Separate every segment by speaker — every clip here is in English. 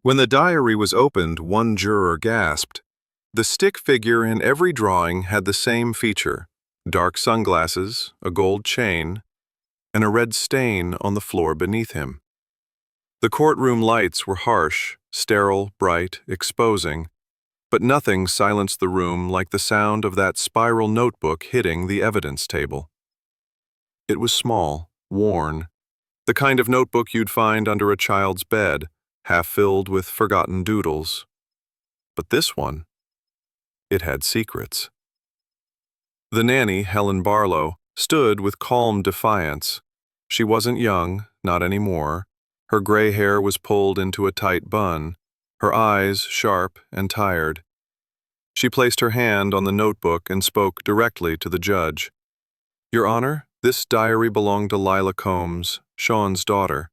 Speaker 1: When the diary was opened, one juror gasped. The stick figure in every drawing had the same feature: dark sunglasses, a gold chain, and a red stain on the floor beneath him. The courtroom lights were harsh, sterile, bright, exposing, but nothing silenced the room like the sound of that spiral notebook hitting the evidence table. It was small, worn, the kind of notebook you'd find under a child's bed, half filled with forgotten doodles. But this one, it had secrets. The nanny, Helen Barlow, stood with calm defiance. She wasn't young, not anymore. Her gray hair was pulled into a tight bun, her eyes sharp and tired. She placed her hand on the notebook and spoke directly to the judge. "Your Honor, this diary belonged to Lila Combs, Sean's daughter.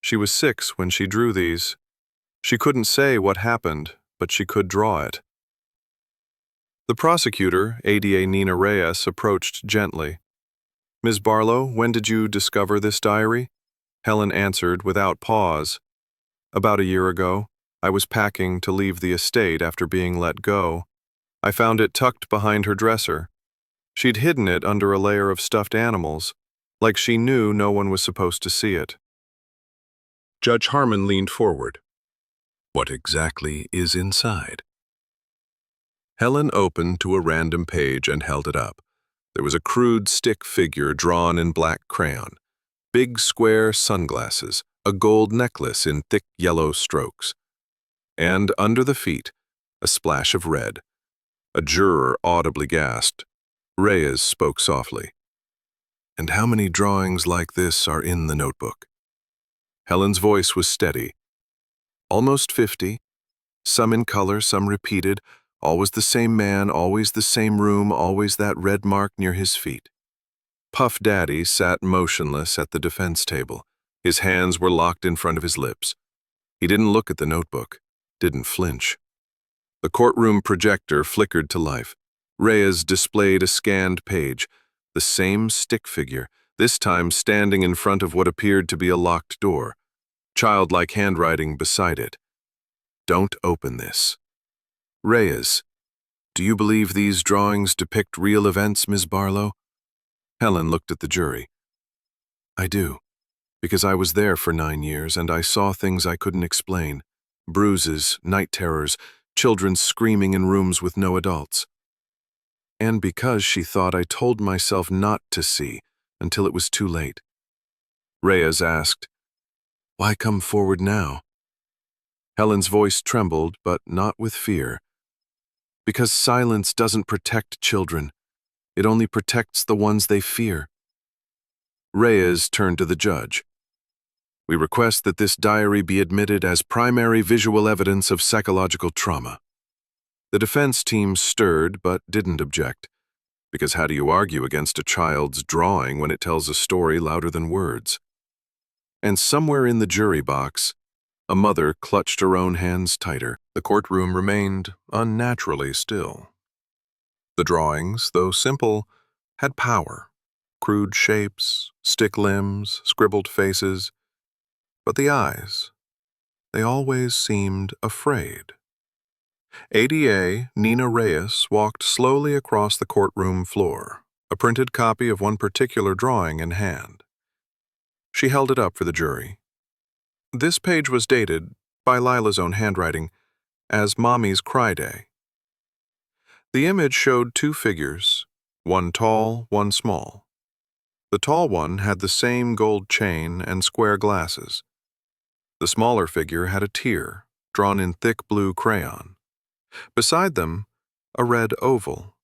Speaker 1: She was 6 when she drew these. She couldn't say what happened, but she could draw it." The prosecutor, ADA Nina Reyes, approached gently. "Ms. Barlow, when did you discover this diary?" Helen answered without pause. "About a year ago. I was packing to leave the estate after being let go. I found it tucked behind her dresser. She'd hidden it under a layer of stuffed animals, like she knew no one was supposed to see it." Judge Harmon leaned forward. "What exactly is inside?" Helen opened to a random page and held it up. There was a crude stick figure drawn in black crayon, big square sunglasses, a gold necklace in thick yellow strokes. And under the feet, a splash of red. A juror audibly gasped. Reyes spoke softly. "And how many drawings like this are in the notebook?" Helen's voice was steady. "Almost 50. Some in color, some repeated. Always the same man, always the same room, always that red mark near his feet." Puff Daddy sat motionless at the defense table. His hands were locked in front of his lips. He didn't look at the notebook, didn't flinch. The courtroom projector flickered to life. Reyes displayed a scanned page, the same stick figure, this time standing in front of what appeared to be a locked door, childlike handwriting beside it. "Don't open this." "Reyes, do you believe these drawings depict real events, Ms. Barlow?" Helen looked at the jury. "I do, because I was there for 9 years and I saw things I couldn't explain. Bruises, night terrors, children screaming in rooms with no adults. And because she thought I told myself not to see until it was too late." Reyes asked, "Why come forward now?" Helen's voice trembled, but not with fear. "Because silence doesn't protect children. It only protects the ones they fear." Reyes turned to the judge. "We request that this diary be admitted as primary visual evidence of psychological trauma." The defense team stirred but didn't object, because how do you argue against a child's drawing when it tells a story louder than words? And somewhere in the jury box, a mother clutched her own hands tighter. The courtroom remained unnaturally still. The drawings, though simple, had power. Crude shapes, stick limbs, scribbled faces. But the eyes, they always seemed afraid. ADA Nina Reyes walked slowly across the courtroom floor, a printed copy of one particular drawing in hand. She held it up for the jury. This page was dated, by Lila's own handwriting, as Mommy's Cry Day. The image showed 2 figures, one tall, one small. The tall one had the same gold chain and square glasses. The smaller figure had a tear, drawn in thick blue crayon. Beside them, a red oval.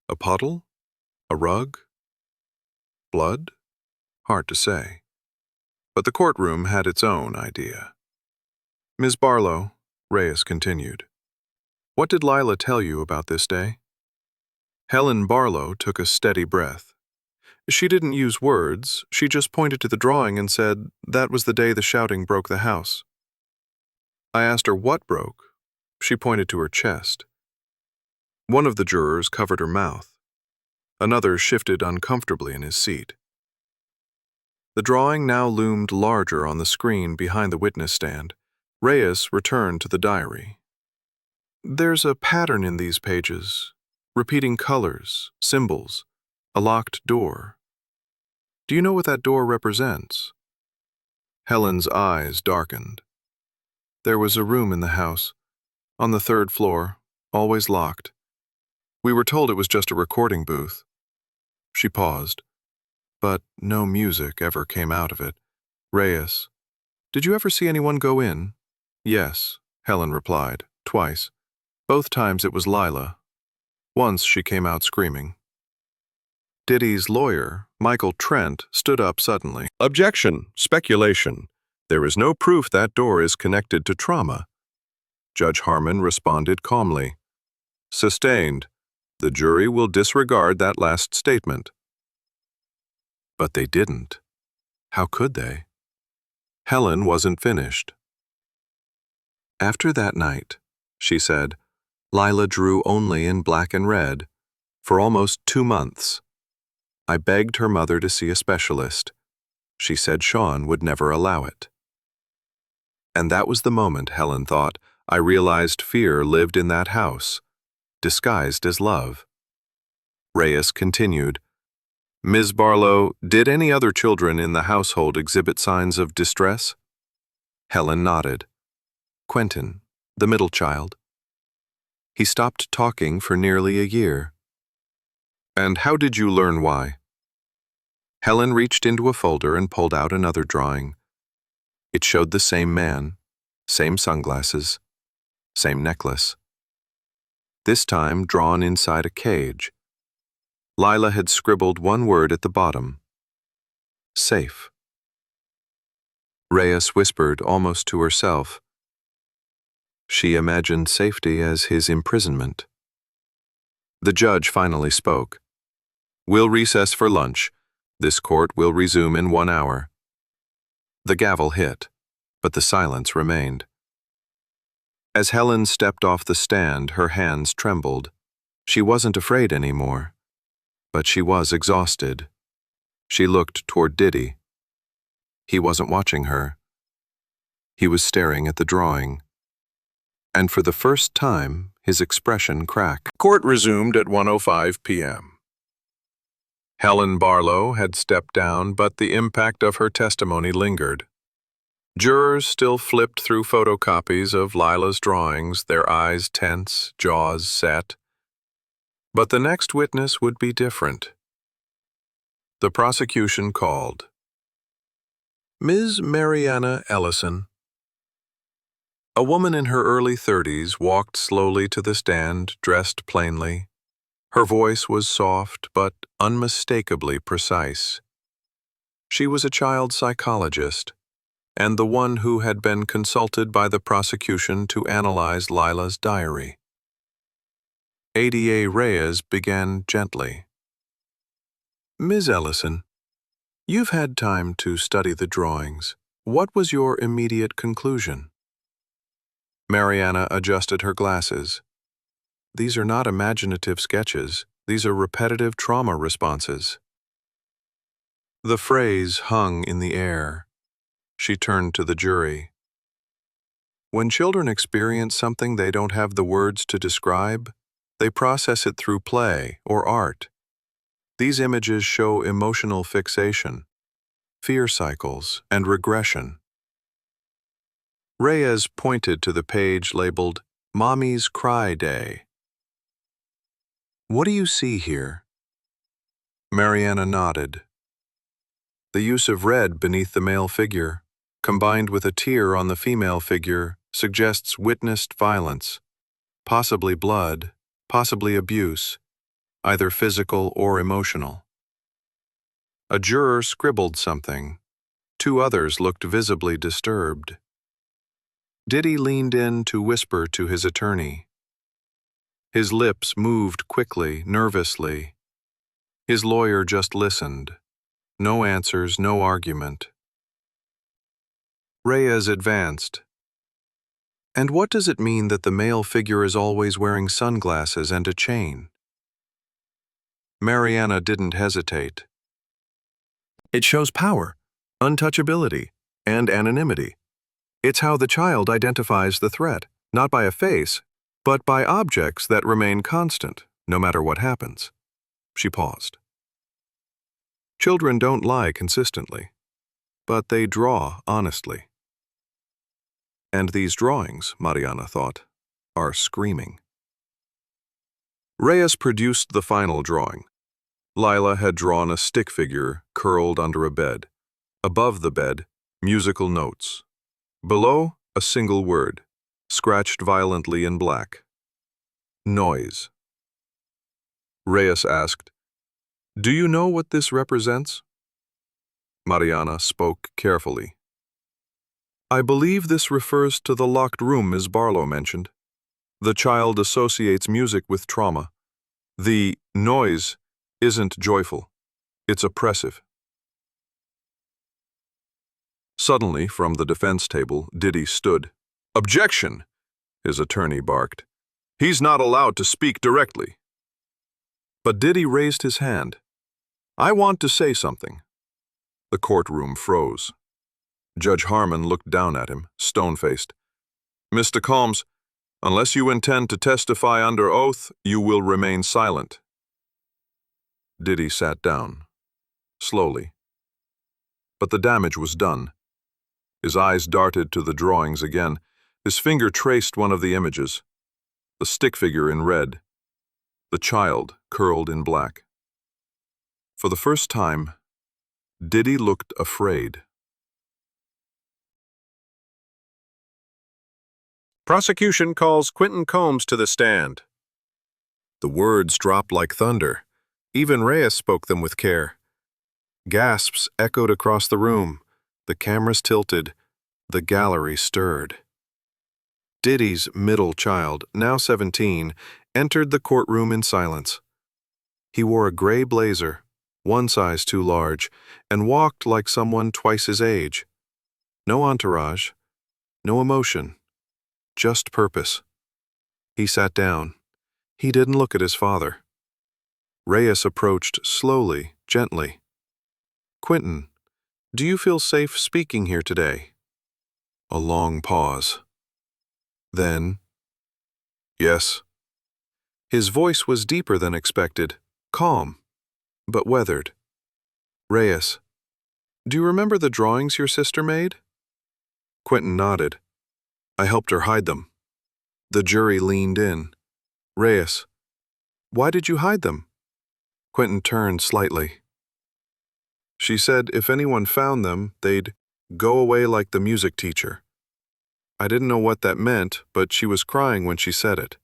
Speaker 1: A puddle? A rug? Blood? Hard to say. But the courtroom had its own idea. "Ms. Barlow," Reyes continued, "what did Lila tell you about this day?" Helen Barlow took a steady breath. She didn't use words, she just pointed to the drawing and said that was the day the shouting broke the house. I asked her what broke. She pointed to her chest. One of the jurors covered her mouth. Another shifted uncomfortably in his seat. The drawing now loomed larger on the screen behind the witness stand, Reyes returned to the diary. There's a pattern in these pages, repeating colors, symbols, a locked door. Do you know what that door represents? Helen's eyes darkened. There was a room in the house, on the third floor, always locked. We were told it was just a recording booth. She paused, but no music ever came out of it. Reyes, did you ever see anyone go in? Yes, Helen replied, twice. Both times it was Lila. Once she came out screaming. Diddy's lawyer, Michael Trent, stood up suddenly. Objection, speculation. There is no proof that door is connected to trauma. Judge Harmon responded calmly. Sustained. The jury will disregard that last statement. But they didn't. How could they? Helen wasn't finished. After that night, she said, Lila drew only in black and red, for almost 2 months. I begged her mother to see a specialist. She said Sean would never allow it. And that was the moment, Helen thought, I realized fear lived in that house, disguised as love. Reyes continued, Ms. Barlow, did any other children in the household exhibit signs of distress? Helen nodded. Quentin, the middle child. He stopped talking for nearly a year. And how did you learn why? Helen reached into a folder and pulled out another drawing. It showed the same man, same sunglasses, same necklace. This time drawn inside a cage. Lila had scribbled one word at the bottom. Safe. Reyes whispered almost to herself. She imagined safety as his imprisonment. The judge finally spoke. We'll recess for lunch. This court will resume in 1 hour. The gavel hit, but the silence remained. As Helen stepped off the stand, her hands trembled. She wasn't afraid anymore, but she was exhausted. She looked toward Diddy. He wasn't watching her. He was staring at the drawing. And for the first time, his expression cracked. Court resumed at 1:05 p.m. Helen Barlow had stepped down, but the impact of her testimony lingered. Jurors still flipped through photocopies of Lila's drawings, their eyes tense, jaws set. But the next witness would be different. The prosecution called. Ms. Mariana Ellison. A woman in her early 30s walked slowly to the stand, dressed plainly. Her voice was soft but unmistakably precise. She was a child psychologist, and the one who had been consulted by the prosecution to analyze Lila's diary. Ada Reyes began gently. Ms. Ellison, you've had time to study the drawings. What was your immediate conclusion? Mariana adjusted her glasses. These are not imaginative sketches. These are repetitive trauma responses. The phrase hung in the air. She turned to the jury. When children experience something they don't have the words to describe, they process it through play or art. These images show emotional fixation, fear cycles, and regression. Reyes pointed to the page labeled Mommy's Cry Day. What do you see here? Mariana nodded. The use of red beneath the male figure, combined with a tear on the female figure, suggests witnessed violence, possibly blood, possibly abuse, either physical or emotional. A juror scribbled something. 2 others looked visibly disturbed. Diddy leaned in to whisper to his attorney. His lips moved quickly, nervously. His lawyer just listened. No answers, no argument. Reyes advanced. And what does it mean that the male figure is always wearing sunglasses and a chain? Mariana didn't hesitate. It shows power, untouchability, and anonymity. It's how the child identifies the threat, not by a face, but by objects that remain constant, no matter what happens. She paused. Children don't lie consistently, but they draw honestly. And these drawings, Mariana thought, are screaming. Reyes produced the final drawing. Lila had drawn a stick figure curled under a bed. Above the bed, musical notes. Below, a single word, scratched violently in black. Noise. Reyes asked, "Do you know what this represents?" Mariana spoke carefully. "I believe this refers to the locked room Ms. Barlow mentioned. The child associates music with trauma. The noise isn't joyful. It's oppressive." Suddenly, from the defense table, Diddy stood. "Objection!" his attorney barked. "He's not allowed to speak directly." But Diddy raised his hand. "I want to say something." The courtroom froze. Judge Harmon looked down at him, stone-faced. "Mr. Combs, unless you intend to testify under oath, you will remain silent." Diddy sat down, slowly. But the damage was done. His eyes darted to the drawings again. His finger traced one of the images, the stick figure in red, the child curled in black. For the first time, Diddy looked afraid. Prosecution calls Quentin Combs to the stand. The words dropped like thunder. Even Reyes spoke them with care. Gasps echoed across the room. The cameras tilted. The gallery stirred. Diddy's middle child, now 17, entered the courtroom in silence. He wore a gray blazer, one size too large, and walked like someone twice his age. No entourage, no emotion, just purpose. He sat down. He didn't look at his father. Reyes approached slowly, gently. "Quentin, do you feel safe speaking here today?" A long pause. Then, "Yes." His voice was deeper than expected, calm, but weathered. "Reyes, do you remember the drawings your sister made?" Quentin nodded. "I helped her hide them." The jury leaned in. "Reyes, why did you hide them?" Quentin turned slightly. "She said if anyone found them, they'd go away like the music teacher. I didn't know what that meant, but she was crying when she said it."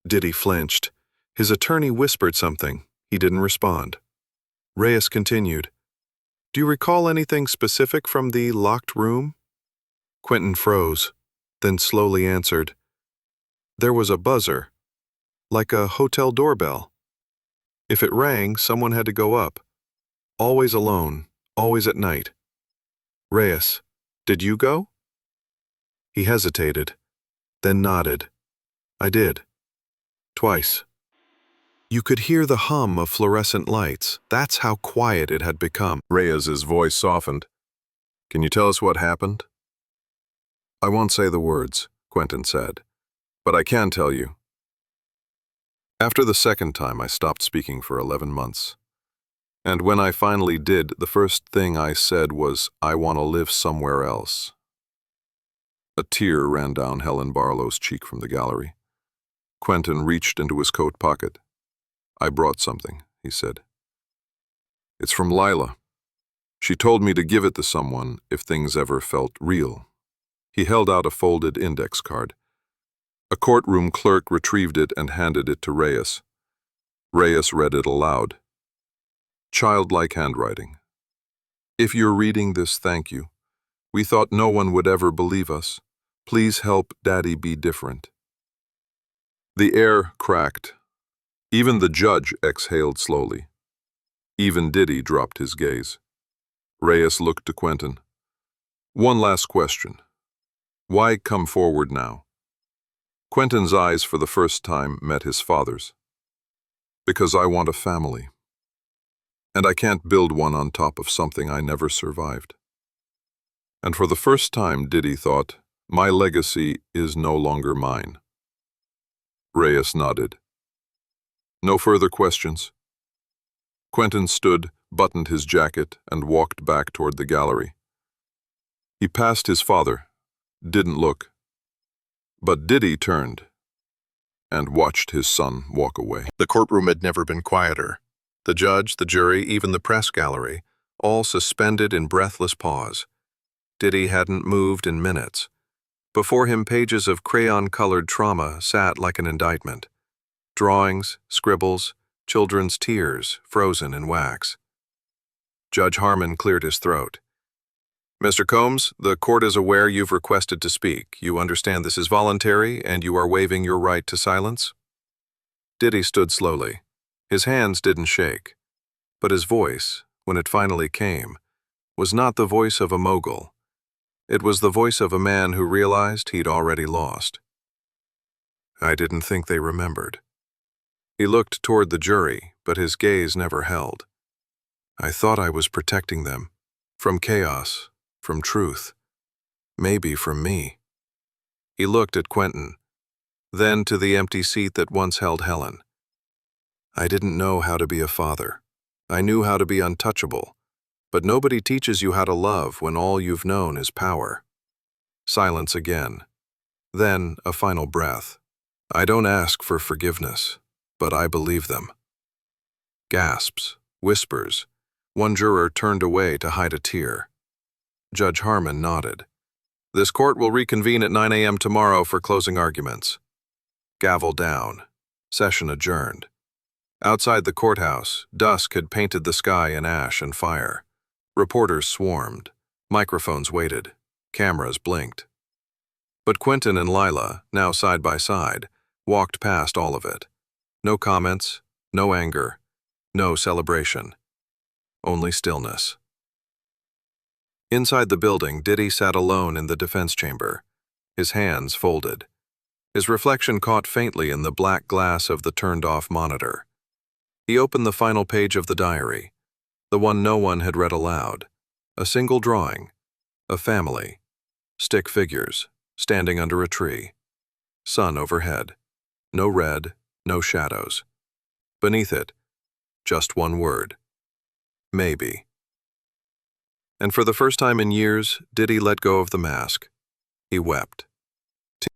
Speaker 1: Diddy flinched. His attorney whispered something. He didn't respond. Reyes continued. "Do you recall anything specific from the locked room?" Quentin froze, then slowly answered. "There was a buzzer, like a hotel doorbell. If it rang, someone had to go up. Always alone, always at night." "Reyes, did you go?" He hesitated, then nodded. "I did. Twice." You could hear the hum of fluorescent lights. That's how quiet it had become. Reyes's voice softened. "Can you tell us what happened?" "I won't say the words," Quentin said, "but I can tell you. After the second time, I stopped speaking for 11 months. And when I finally did, the first thing I said was, I want to live somewhere else." A tear ran down Helen Barlow's cheek from the gallery. Quentin reached into his coat pocket. "I brought something," he said. "It's from Lila. She told me to give it to someone if things ever felt real." He held out a folded index card. A courtroom clerk retrieved it and handed it to Reyes. Reyes read it aloud. Childlike handwriting. "If you're reading this, thank you. We thought no one would ever believe us. Please help Daddy be different." The air cracked. Even the judge exhaled slowly. Even Diddy dropped his gaze. Reyes looked to Quentin. "One last question. Why come forward now?" Quentin's eyes for the first time met his father's. "Because I want a family. And I can't build one on top of something I never survived. And for the first time, Diddy thought, my legacy is no longer mine. Reyes nodded. No further questions. Quentin stood, buttoned his jacket, and walked back toward the gallery. He passed his father, didn't look. But Diddy turned and watched his son walk away. The courtroom had never been quieter. The judge, the jury, even the press gallery, all suspended in breathless pause. Diddy hadn't moved in minutes. Before him, pages of crayon-colored trauma sat like an indictment. Drawings, scribbles, children's tears frozen in wax. Judge Harmon cleared his throat. Mr. Combs, the court is aware you've requested to speak. You understand this is voluntary and you are waiving your right to silence? Diddy stood slowly. His hands didn't shake. But his voice, when it finally came, was not the voice of a mogul. It was the voice of a man who realized he'd already lost. I didn't think they remembered. He looked toward the jury, but his gaze never held. I thought I was protecting them. From chaos, from truth. Maybe from me. He looked at Quentin, then to the empty seat that once held Helen. I didn't know how to be a father. I knew how to be untouchable. But nobody teaches you how to love when all you've known is power. Silence again. Then a final breath. I don't ask for forgiveness, but I believe them. Gasps, whispers. One juror turned away to hide a tear. Judge Harmon nodded. This court will reconvene at 9 a.m. tomorrow for closing arguments. Gavel down. Session adjourned. Outside the courthouse, dusk had painted the sky in ash and fire. Reporters swarmed. Microphones waited. Cameras blinked. But Quentin and Lila, now side by side, walked past all of it. No comments, no anger, no celebration. Only stillness. Inside the building, Diddy sat alone in the defense chamber, his hands folded. His reflection caught faintly in the black glass of the turned-off monitor. He opened the final page of the diary, the one no one had read aloud. A single drawing. A family. Stick figures, standing under a tree. Sun overhead. No red, no shadows. Beneath it, just one word. Maybe. And for the first time in years, Diddy let go of the mask. He wept.